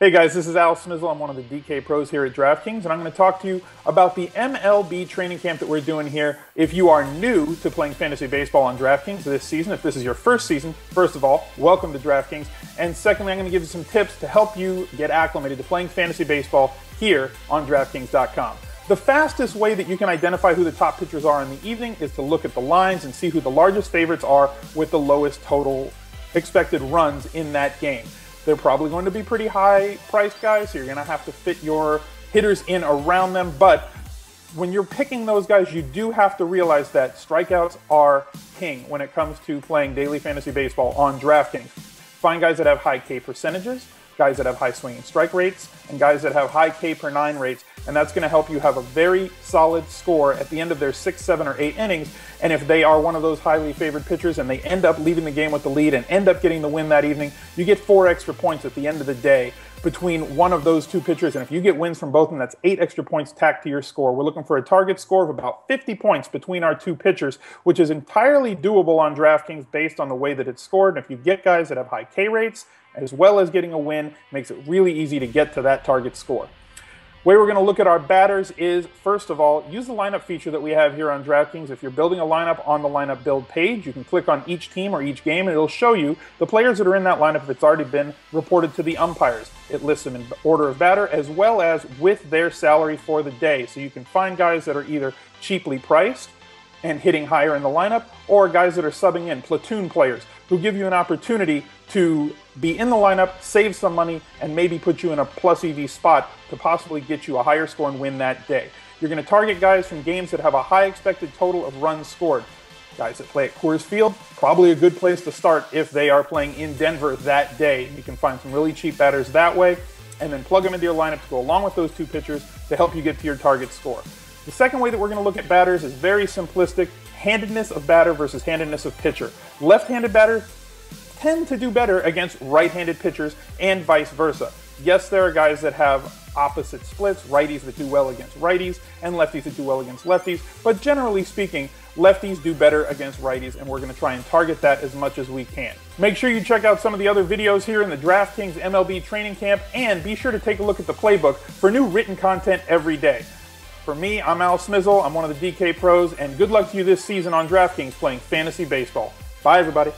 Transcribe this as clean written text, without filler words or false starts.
Hey guys, this is Al Smizzle. I'm one of the DK pros here at DraftKings, and I'm going to talk to you about the MLB training camp that we're doing here. If you are new to playing fantasy baseball on DraftKings this season, if this is your first season, first of all, welcome to DraftKings. And secondly, I'm going to give you some tips to help you get acclimated to playing fantasy baseball here on DraftKings.com. The fastest way that you can identify who the top pitchers are in the evening is to look at the lines and see who the largest favorites are with the lowest total expected runs in that game. They're probably going to be pretty high priced guys, so you're going to have to fit your hitters in around them. But when you're picking those guys, you do have to realize that strikeouts are king when it comes to playing daily fantasy baseball on DraftKings. Find guys that have high K percentages, guys that have high swinging strike rates, and guys that have high K per 9 rates, and that's going to help you have a very solid score at the end of their 6, 7, or 8 innings. And if they are one of those highly favored pitchers and they end up leaving the game with the lead and end up getting the win that evening, you get 4 extra points at the end of the day between one of those two pitchers. And if you get wins from both of them, that's 8 extra points tacked to your score. We're looking for a target score of about 50 points between our two pitchers, which is entirely doable on DraftKings based on the way that it's scored. And if you get guys that have high K rates, as well as getting a win, it makes it really easy to get to that target score. The way we're going to look at our batters is, first of all, use the lineup feature that we have here on DraftKings. If you're building a lineup on the lineup build page, you can click on each team or each game, and it'll show you the players that are in that lineup if it's already been reported to the umpires. It lists them in order of batter as well as with their salary for the day. So you can find guys that are either cheaply priced and hitting higher in the lineup, or guys that are subbing in, platoon players, who give you an opportunity to be in the lineup, save some money, and maybe put you in a plus EV spot to possibly get you a higher score and win that day. You're going to target guys from games that have a high expected total of runs scored. Guys that play at Coors Field, probably a good place to start if they are playing in Denver that day. You can find some really cheap batters that way, and then plug them into your lineup to go along with those two pitchers to help you get to your target score. The second way that we're going to look at batters is very simplistic: handedness of batter versus handedness of pitcher. Left-handed batters tend to do better against right-handed pitchers and vice versa. Yes, there are guys that have opposite splits, righties that do well against righties and lefties that do well against lefties, but generally speaking, lefties do better against righties, and we're going to try and target that as much as we can. Make sure you check out some of the other videos here in the DraftKings MLB training camp, and be sure to take a look at the playbook for new written content every day. For me, I'm Al Smizzle. I'm one of the DK pros, and good luck to you this season on DraftKings playing fantasy baseball. Bye, everybody.